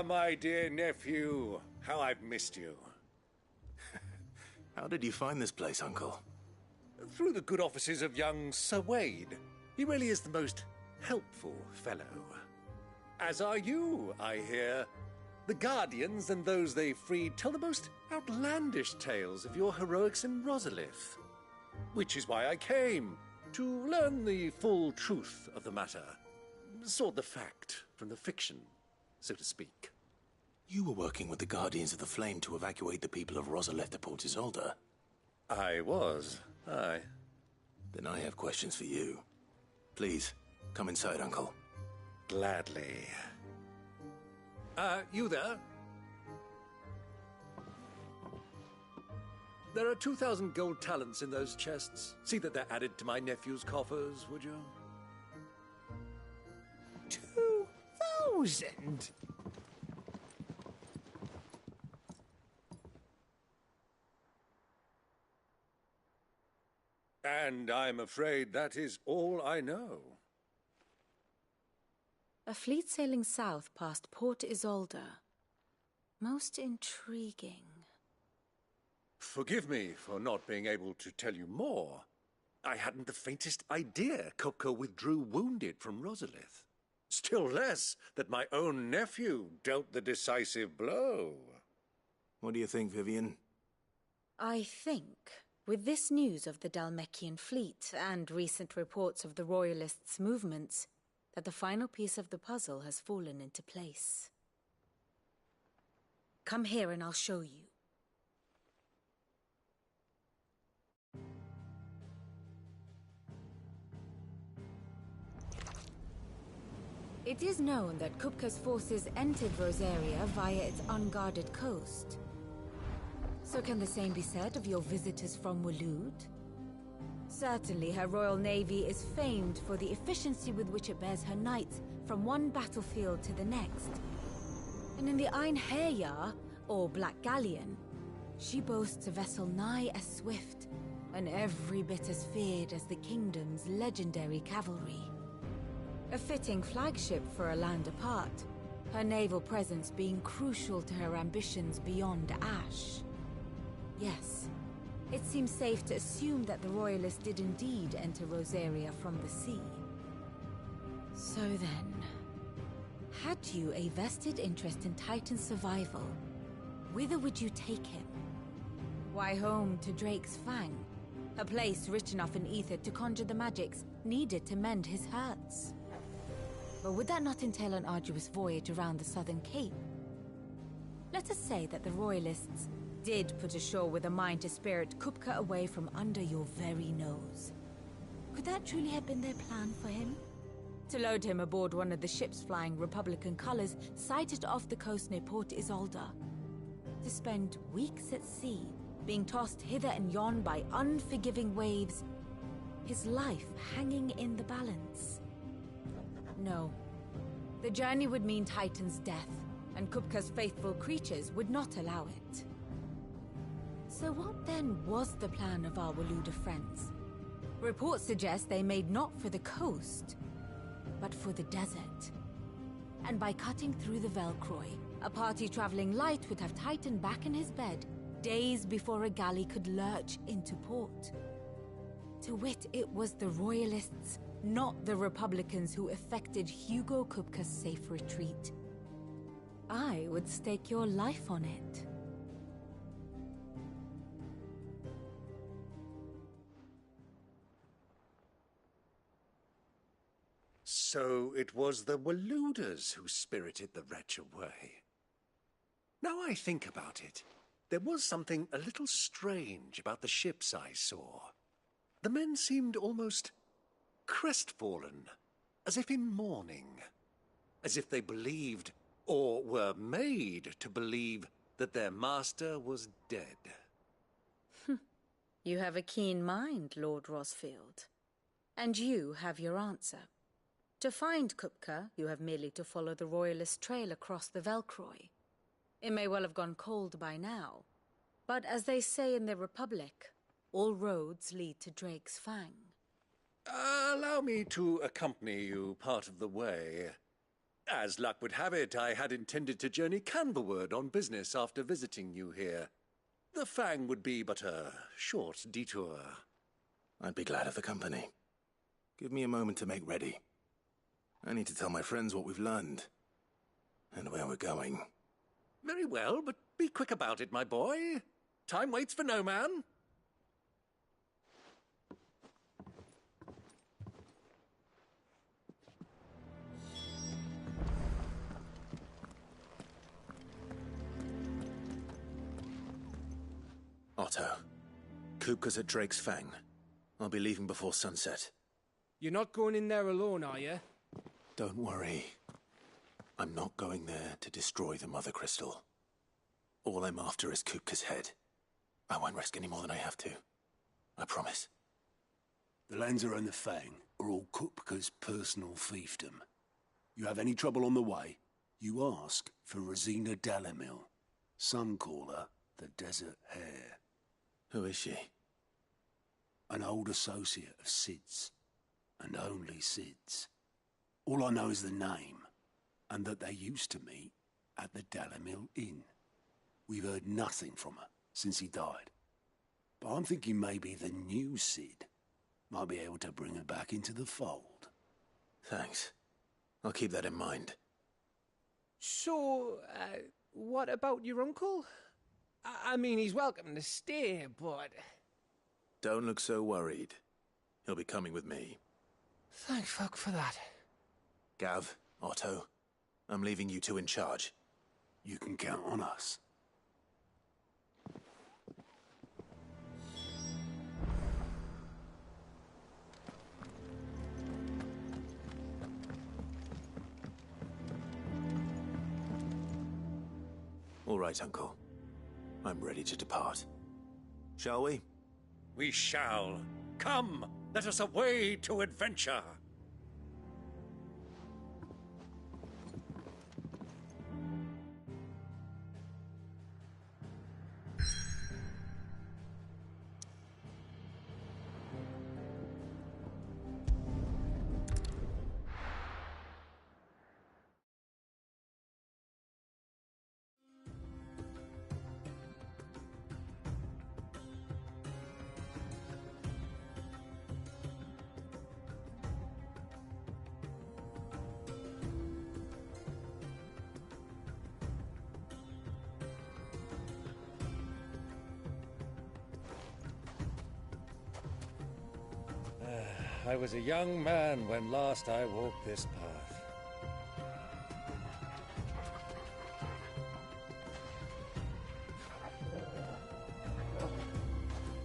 my dear nephew. How I've missed you. How did you find this place, Uncle? Through the good offices of young Sir Wade. He really is the most helpful fellow. As are you, I hear. The Guardians and those they freed tell the most outlandish tales of your heroics in Rosalith. Which is why I came, to learn the full truth of the matter. Sort the fact from the fiction, so to speak. You were working with the Guardians of the Flame to evacuate the people of Rosalith to Port Isolde. I was, aye. Then I have questions for you. Please, come inside, Uncle. Gladly. You there? There are 2,000 gold talents in those chests. See that they're added to my nephew's coffers, would you? 2,000? And I'm afraid that is all I know. A fleet sailing south past Port Isolde. Most intriguing. Forgive me for not being able to tell you more. I hadn't the faintest idea Kupka withdrew wounded from Rosalith. Still less that my own nephew dealt the decisive blow. What do you think, Vivian? I think, with this news of the Dhalmekian fleet and recent reports of the Royalists' movements, that the final piece of the puzzle has fallen into place. Come here and I'll show you. It is known that Kupka's forces entered Rosaria via its unguarded coast. So can the same be said of your visitors from Waloed? Certainly her Royal Navy is famed for the efficiency with which it bears her knights from one battlefield to the next. And in the Einherjar, or Black Galleon, she boasts a vessel nigh as swift and every bit as feared as the kingdom's legendary cavalry. A fitting flagship for a land apart, her naval presence being crucial to her ambitions beyond Ash. Yes, it seems safe to assume that the Royalists did indeed enter Rosaria from the sea. So then, had you a vested interest in Titan's survival, whither would you take him? Why, home to Drake's Fang, a place rich enough in ether to conjure the magics needed to mend his hurts. But would that not entail an arduous voyage around the southern cape? Let us say that the Royalists did put ashore with a mind to spirit Kupka away from under your very nose. Could that truly have been their plan for him? To load him aboard one of the ships flying Republican colors sighted off the coast near Port Isolde. To spend weeks at sea, being tossed hither and yon by unforgiving waves, his life hanging in the balance. No. The journey would mean Titan's death, and Kupka's faithful creatures would not allow it. So what then was the plan of our Waluda friends? Reports suggest they made not for the coast, but for the desert. And by cutting through the Velcroy, a party traveling light would have Titan back in his bed days before a galley could lurch into port. To wit, it was the Royalists, not the Republicans, who effected Hugo Kupka's safe retreat. I would stake your life on it. So it was the Waluders who spirited the wretch away. Now I think about it, there was something a little strange about the ships I saw. The men seemed almost crestfallen, as if in mourning, as if they believed, or were made to believe, that their master was dead. You have a keen mind, Lord Rosfield. And you have your answer. To find Kupka, you have merely to follow the Royalist trail across the Velcroy. It may well have gone cold by now, but as they say in the Republic, all roads lead to Drake's Fang. Allow me to accompany you part of the way. As luck would have it, I had intended to journey Canberward on business after visiting you here. The Fang would be but a short detour. I'd be glad of the company. Give me a moment to make ready. I need to tell my friends what we've learned. And where we're going. Very well, but be quick about it, my boy. Time waits for no man. Otto. Kupka's at Drake's Fang. I'll be leaving before sunset. You're not going in there alone, are you? Don't worry. I'm not going there to destroy the Mother Crystal. All I'm after is Kupka's head. I won't risk any more than I have to. I promise. The Lancer and the Fang are all Kupka's personal fiefdom. You have any trouble on the way, you ask for Rosina Dalamil. Some call her the Desert Hare. Who is she? An old associate of Sid's, and only Sid's. All I know is the name, and that they used to meet at the Dalamil Inn. We've heard nothing from her since he died. But I'm thinking maybe the new Sid might be able to bring her back into the fold. Thanks. I'll keep that in mind. So, what about your uncle? I mean, he's welcome to stay, but... Don't look so worried. He'll be coming with me. Thank fuck for that. Gav, Otto, I'm leaving you two in charge. You can count on us. All right, Uncle. I'm ready to depart. Shall we? We shall. Come, let us away to adventure. I was a young man when last I walked this path.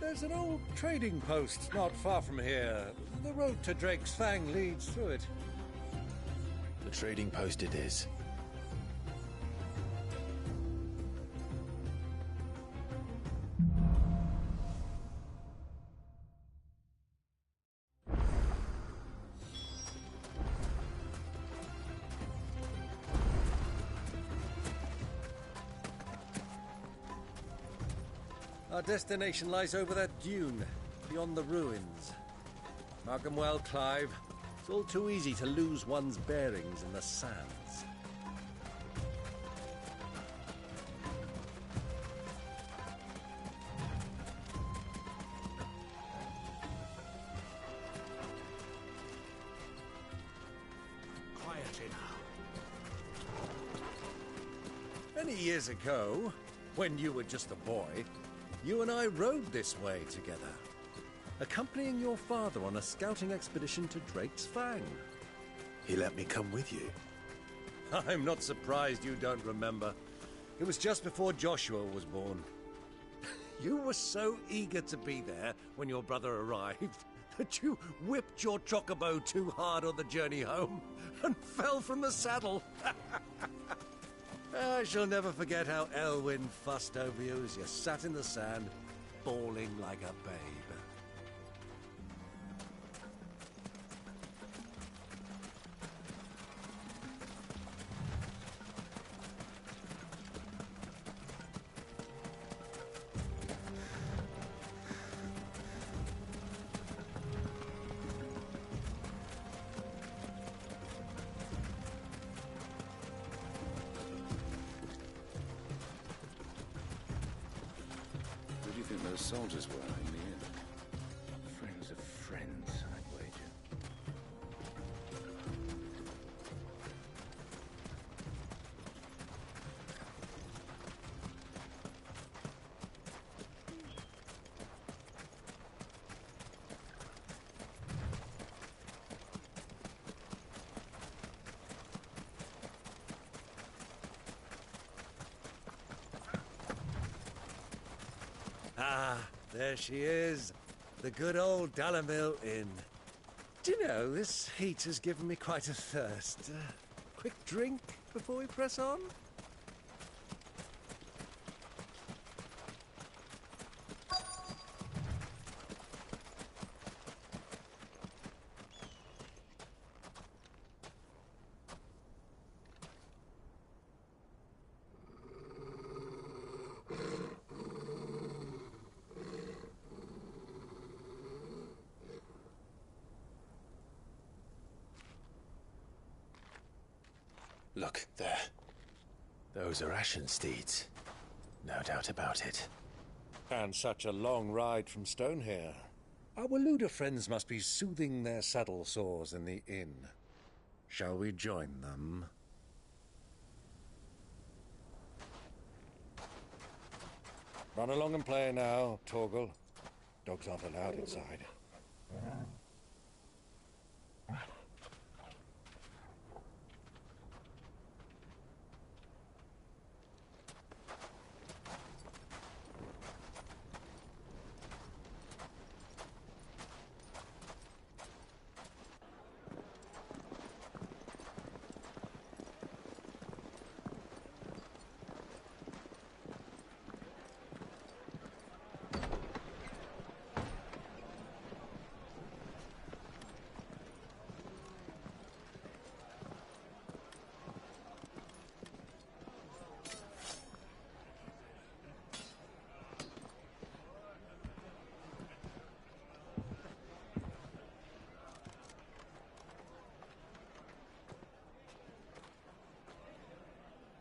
There's an old trading post not far from here. The road to Drake's Fang leads through it. The trading post it is. Our destination lies over that dune, beyond the ruins. Mark 'em well, Clive. It's all too easy to lose one's bearings in the sands. Quietly now. Many years ago, when you were just a boy, you and I rode this way together, accompanying your father on a scouting expedition to Drake's Fang. He let me come with you. I'm not surprised you don't remember. It was just before Joshua was born. You were so eager to be there when your brother arrived that you whipped your chocobo too hard on the journey home and fell from the saddle. I shall never forget how Elwyn fussed over you as you sat in the sand, bawling like a babe. those soldiers were in the inn. Friends of friends, I'd wager. Ah, there she is. The good old Dhalmekian Inn. Do you know, this heat has given me quite a thirst. Quick drink before we press on? Look, there. Those are ashen steeds. No doubt about it. And such a long ride from Stonehair. Our Waluda friends must be soothing their saddle sores in the inn. Shall we join them? Run along and play now, Torgal. Dogs aren't allowed inside.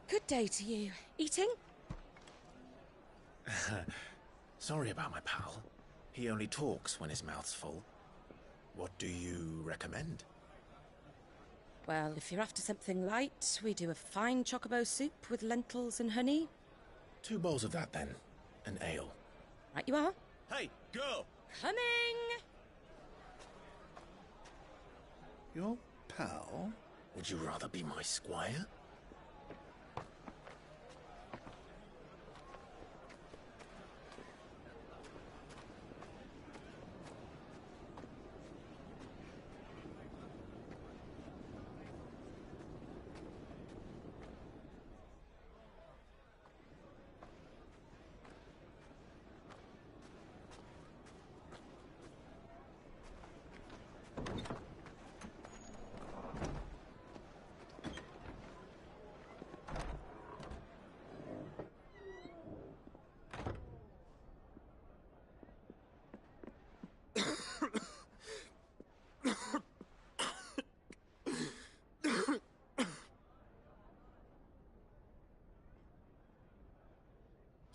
Good day to you. Eating? Sorry about my pal. He only talks when his mouth's full. What do you recommend? Well, if you're after something light, we do a fine chocobo soup with lentils and honey. 2 bowls of that, then. An ale. Right you are. Hey, girl! Coming! Your pal? Would you rather be my squire?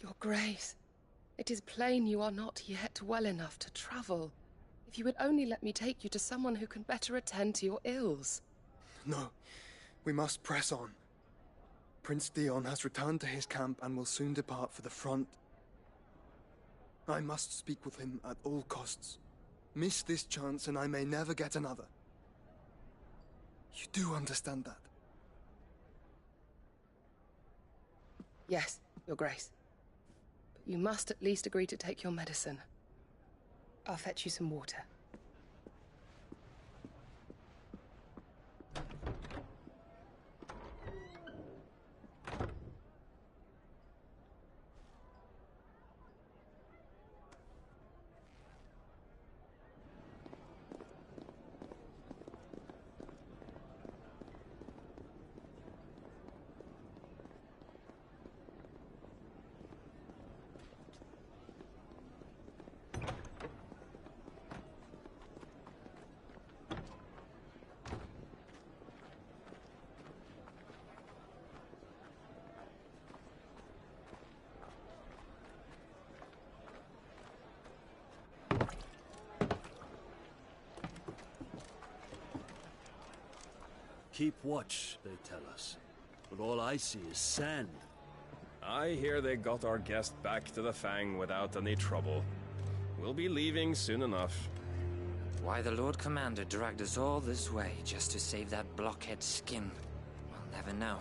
Your Grace, it is plain you are not yet well enough to travel. If you would only let me take you to someone who can better attend to your ills. No, we must press on. Prince Dion has returned to his camp and will soon depart for the front. I must speak with him at all costs. Miss this chance and I may never get another. You do understand that? Yes, Your Grace. But you must at least agree to take your medicine. I'll fetch you some water. keep watch, they tell us. But all I see is sand. I hear they got our guest back to the Fang without any trouble. We'll be leaving soon enough. Why the Lord Commander dragged us all this way just to save that blockhead skin, we'll never know.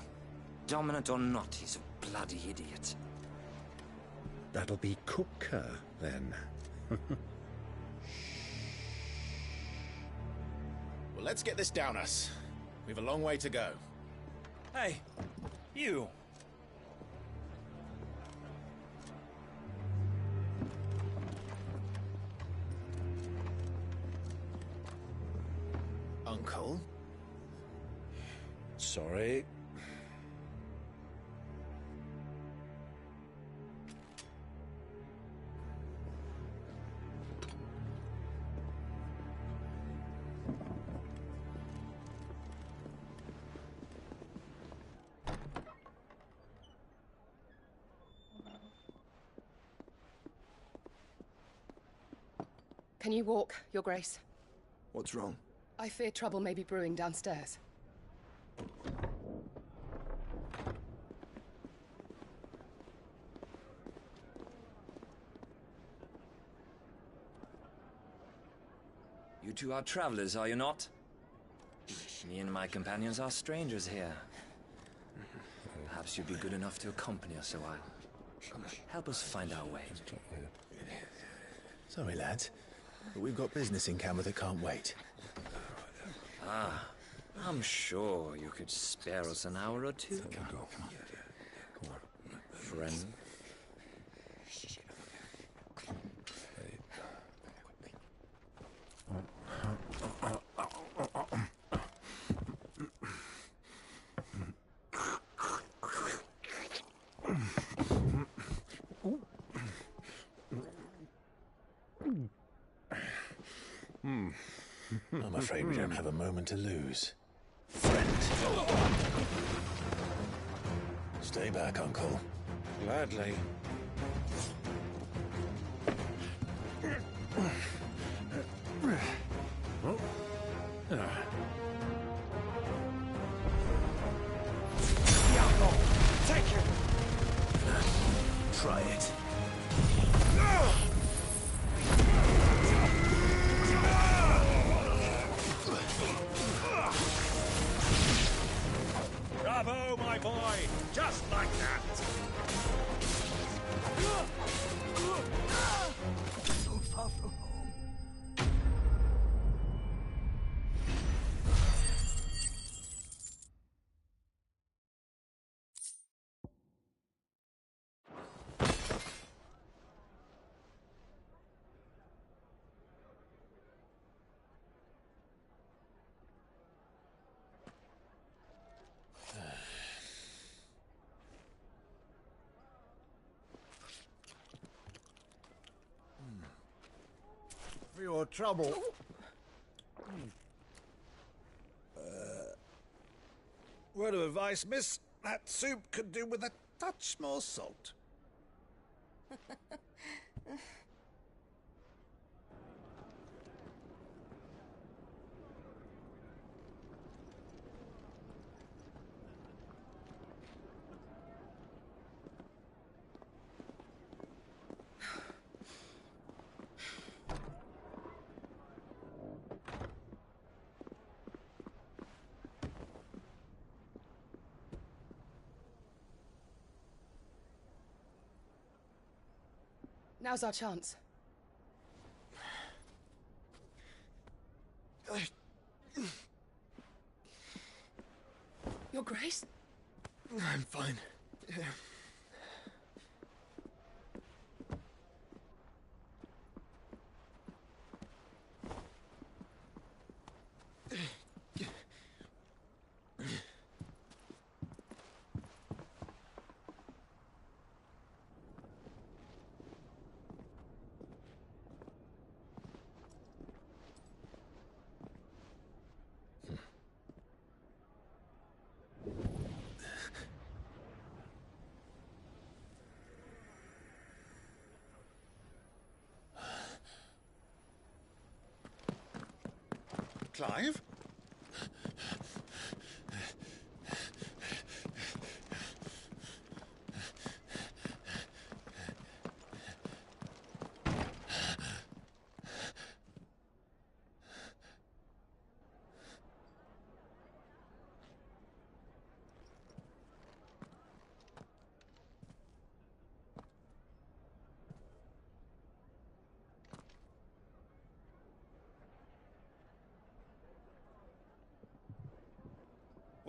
Dominant or not, he's a bloody idiot. That'll be Kupka, then. Well, let's get this down us. We've a long way to go. Hey, you! Uncle? Sorry. Can you walk, Your Grace? What's wrong? I fear trouble may be brewing downstairs. You two are travelers, are you not? Me and my companions are strangers here. Perhaps you'd be good enough to accompany us a while. Help us find our way. Sorry, lads, but we've got business in camera that can't wait. Ah, I'm sure you could spare us an hour or two. Friend. I'm afraid we don't have a moment to lose. Friend. Stay back, Uncle. Gladly. Take it! Try it. Bravo, my boy! Just like that! So far from home. For your trouble. Word of advice, miss. That soup could do with a touch more salt. Now's our chance. Your Grace? I'm fine. Yeah. Clive?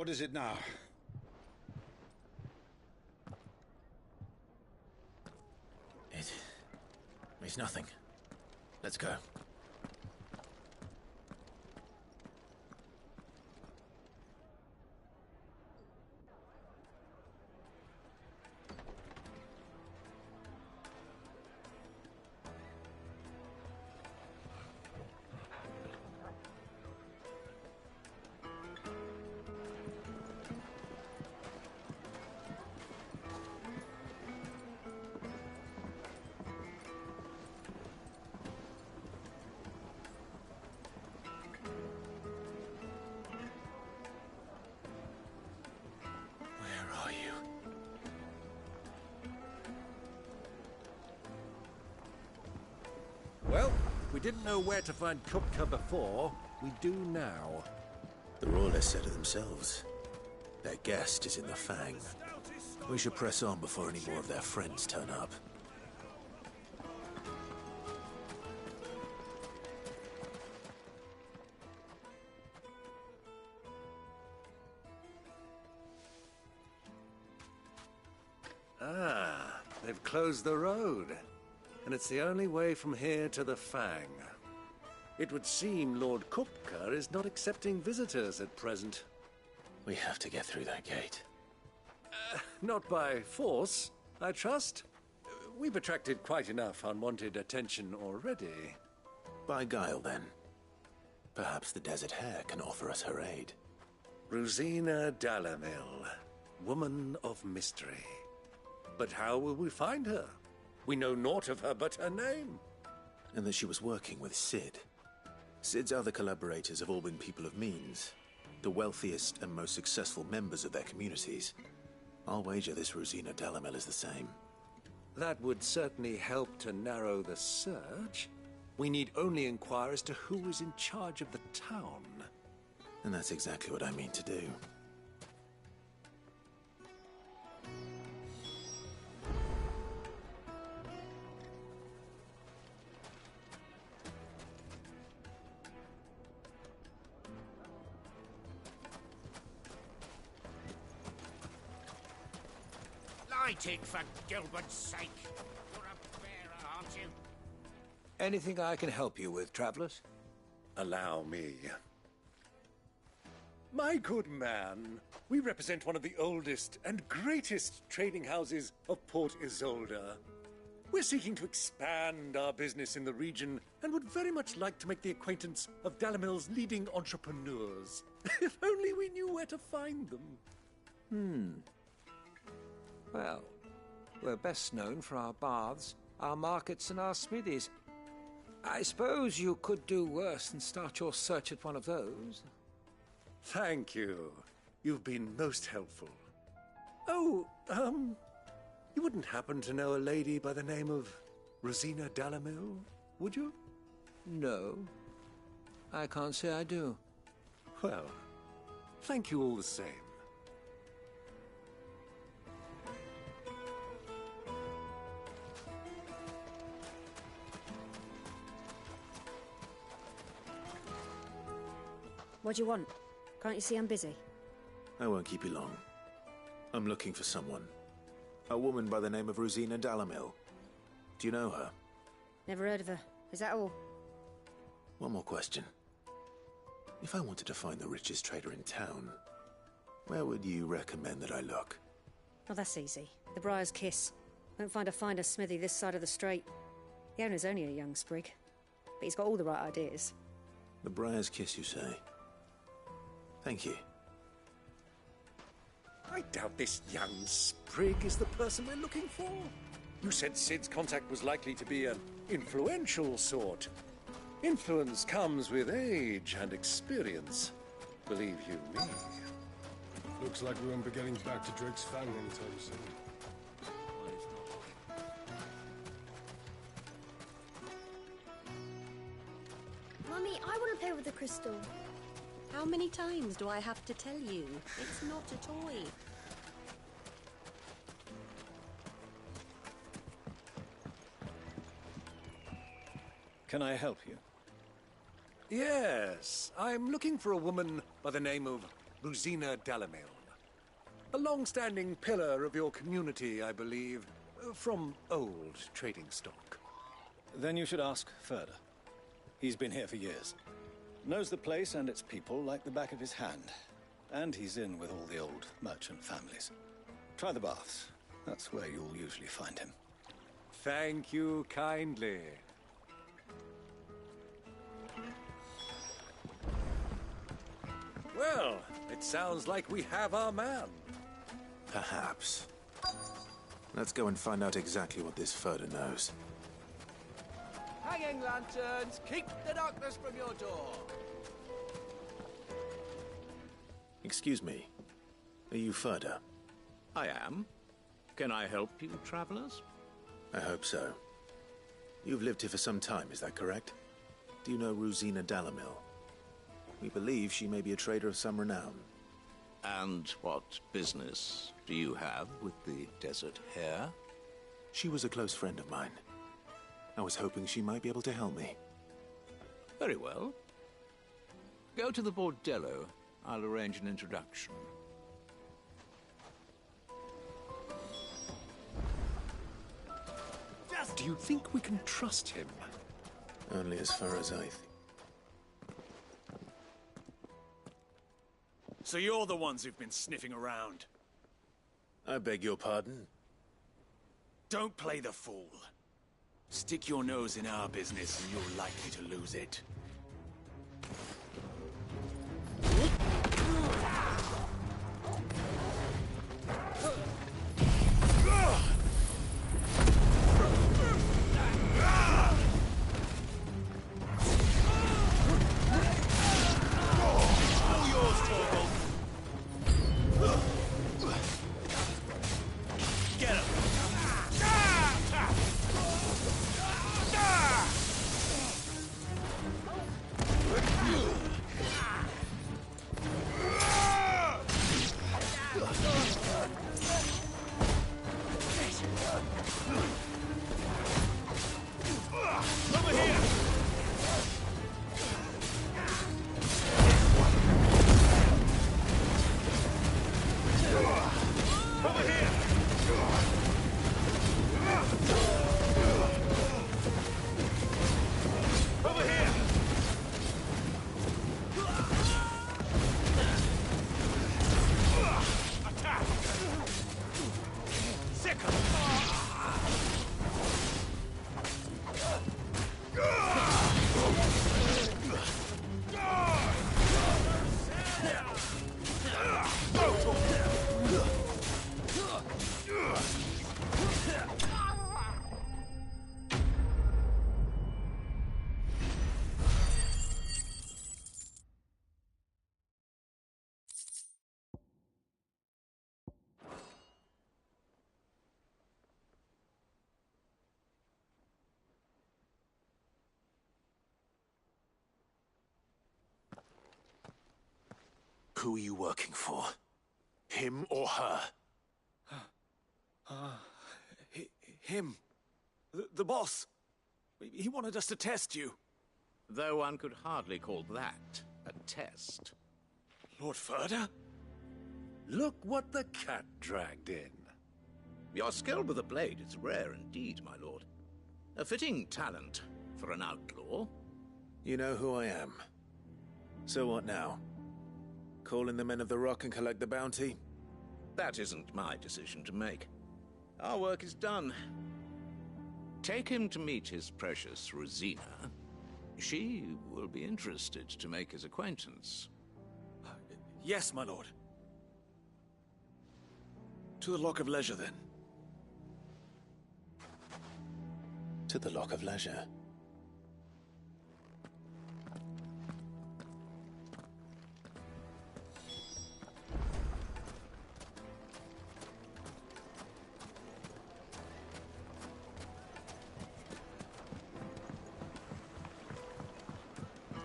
What is it now? It's nothing. Let's go. Well, we didn't know where to find Kupka before. We do now. The Royalists said it themselves. Their guest is in the Fang. We should press on before any more of their friends turn up. Ah, they've closed the road. And it's the only way from here to the Fang. It would seem Lord Kupka is not accepting visitors at present. We have to get through that gate. Not by force, I trust. We've attracted quite enough unwanted attention already. By guile, then. Perhaps the Desert Hare can offer us her aid. Rosina Dhalmekian, woman of mystery. But how will we find her? We know naught of her but her name. And that she was working with Cid. Cid's other collaborators have all been people of means, the wealthiest and most successful members of their communities. I'll wager this Rosina Dhalmekian is the same. That would certainly help to narrow the search. We need only inquire as to who is in charge of the town. And that's exactly what I mean to do. Lighting, for Gilbert's sake. You're a bearer, aren't you? Anything I can help you with, travelers? Allow me. My good man, we represent one of the oldest and greatest trading houses of Port Isolde. We're seeking to expand our business in the region and would very much like to make the acquaintance of Dhalmekian's leading entrepreneurs. If only we knew where to find them. Well, we're best known for our baths, our markets, and our smithies. I suppose you could do worse than start your search at one of those. Thank you. You've been most helpful. Oh, you wouldn't happen to know a lady by the name of Rosina Dhalmekian, would you? No, I can't say I do. Well, thank you all the same. What do you want? Can't you see I'm busy? I won't keep you long. I'm looking for someone. A woman by the name of Rosina Dhalmekian. Do you know her? Never heard of her. Is that all? One more question. If I wanted to find the richest trader in town, where would you recommend that I look? Oh, that's easy. The Briar's Kiss. Won't find a finer smithy this side of the strait. The owner's only a young sprig, but he's got all the right ideas. The Briar's Kiss, you say? Thank you. I doubt this young sprig is the person we're looking for. You said Cid's contact was likely to be an influential sort. Influence comes with age and experience. Believe you me. Looks like we won't be getting back to Drake's Fang anytime soon. Mummy, I want to play with the crystal. How many times do I have to tell you? It's not a toy. Can I help you? Yes, I'm looking for a woman by the name of Rosina Dalamil. A long-standing pillar of your community, I believe, from old trading stock. Then you should ask Ferda. He's been here for years. Knows the place and its people like the back of his hand. And he's in with all the old merchant families. Try the baths. That's where you'll usually find him. Thank you kindly. Well, it sounds like we have our man. Perhaps. Let's go and find out exactly what this Ferda knows. Hanging lanterns, keep the darkness from your door. Excuse me. Are you Ferda? I am. Can I help you, travelers? I hope so. You've lived here for some time, is that correct? Do you know Rosina Dalamil? We believe she may be a trader of some renown. And what business do you have with the desert hare? She was a close friend of mine. I was hoping she might be able to help me. Very well. Go to the bordello. I'll arrange an introduction. Do you think we can trust him? Only as far as I think. So you're the ones who've been sniffing around? I beg your pardon? Don't play the fool. Stick your nose in our business and you're likely to lose it. Who are you working for? Him or her? Him. The boss. He wanted us to test you. Though one could hardly call that a test. Lord Ferda? Look what the cat dragged in. Your skill with the blade is rare indeed, my lord. A fitting talent for an outlaw. You know who I am. So what now? Call in the Men of the Rock and collect the bounty? That isn't my decision to make. Our work is done. Take him to meet his precious Rosina. She will be interested to make his acquaintance. Yes, my lord. To the Lock of Leisure, then. To the Lock of Leisure.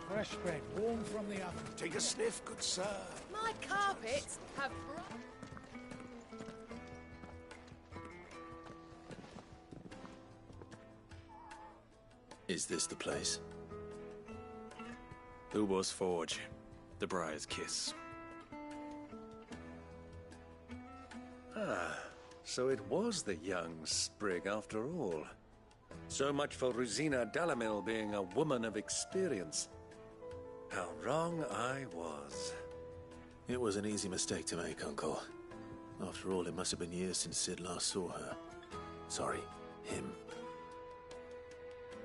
Fresh bread, warm from the oven. Take a sniff, good sir. My carpets have... Is this the place? Ubor's Forge. The Briar's Kiss. Ah, so it was the young sprig after all. So much for Rosina Dhalmekian being a woman of experience. How wrong I was. It was an easy mistake to make, Uncle. After all, it must have been years since Sid last saw her. Sorry, him.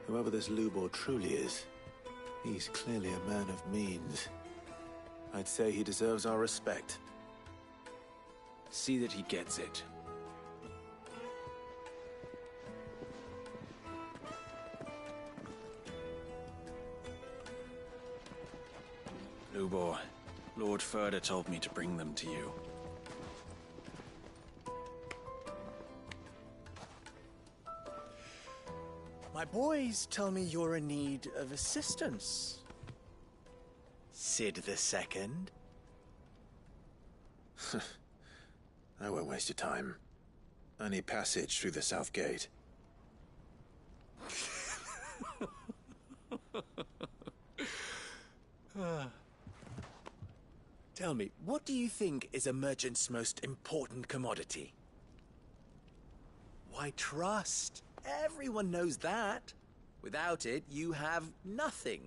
Whoever this Lubor truly is, he's clearly a man of means. I'd say he deserves our respect. See that he gets it. Lubor, Lord Furder told me to bring them to you. My boys tell me you're in need of assistance. Sid the Second? I won't waste your time. I need passage through the south gate. Tell me, what do you think is a merchant's most important commodity? Why, trust. Everyone knows that. Without it, you have nothing.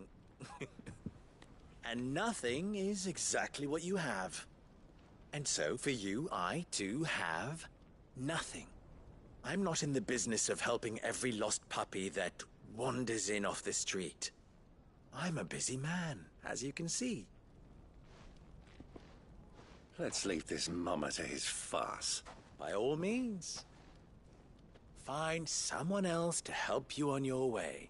And nothing is exactly what you have. And so, for you, I, too, have nothing. I'm not in the business of helping every lost puppy that wanders in off the street. I'm a busy man, as you can see. Let's leave this mummer to his farce. By all means. Find someone else to help you on your way.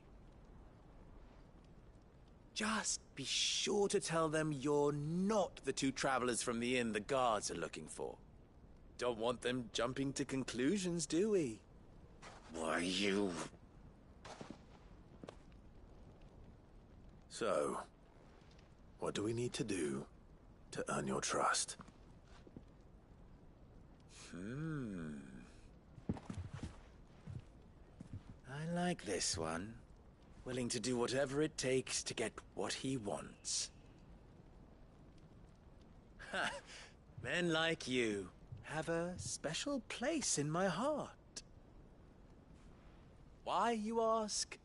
Just be sure to tell them you're not the two travelers from the inn the guards are looking for. Don't want them jumping to conclusions, do we? Why, you... So, what do we need to do to earn your trust? I like this one. Willing to do whatever it takes to get what he wants. Ha! Men like you have a special place in my heart. Why, you ask?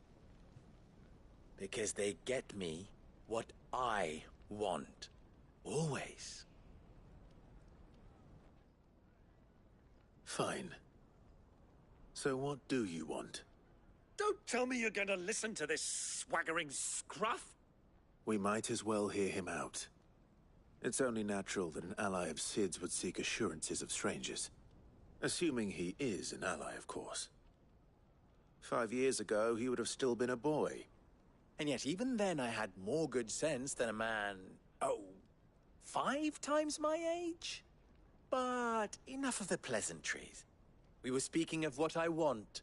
Because they get me what I want. Always. Fine. So what do you want? Don't tell me you're going to listen to this swaggering scruff! We might as well hear him out. It's only natural that an ally of Sid's would seek assurances of strangers. Assuming he is an ally, of course. 5 years ago, he would have still been a boy. And yet even then I had more good sense than a man, 5 times my age? But enough of the pleasantries. We were speaking of what I want.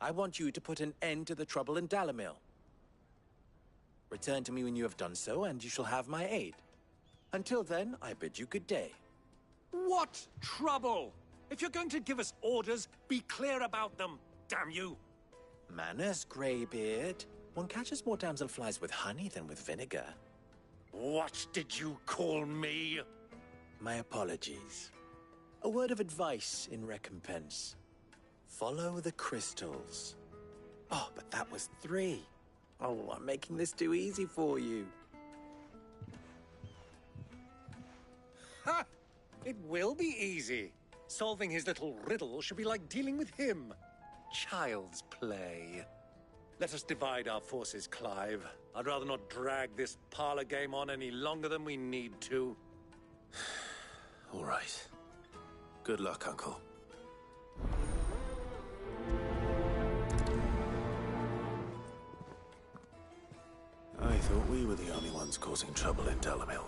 I want you to put an end to the trouble in Dhalmekian. Return to me when you have done so, and you shall have my aid. Until then, I bid you good day. What trouble? If you're going to give us orders, be clear about them, damn you! Manners, Greybeard. One catches more damselflies with honey than with vinegar. What did you call me? My apologies. A word of advice in recompense. Follow the crystals. Oh, but that was 3. Oh, I'm making this too easy for you. Ha! It will be easy. Solving his little riddle should be like dealing with him. Child's play. Let us divide our forces, Clive. I'd rather not drag this parlor game on any longer than we need to. All right. Good luck, Uncle. I thought we were the only ones causing trouble in Dhalmekian.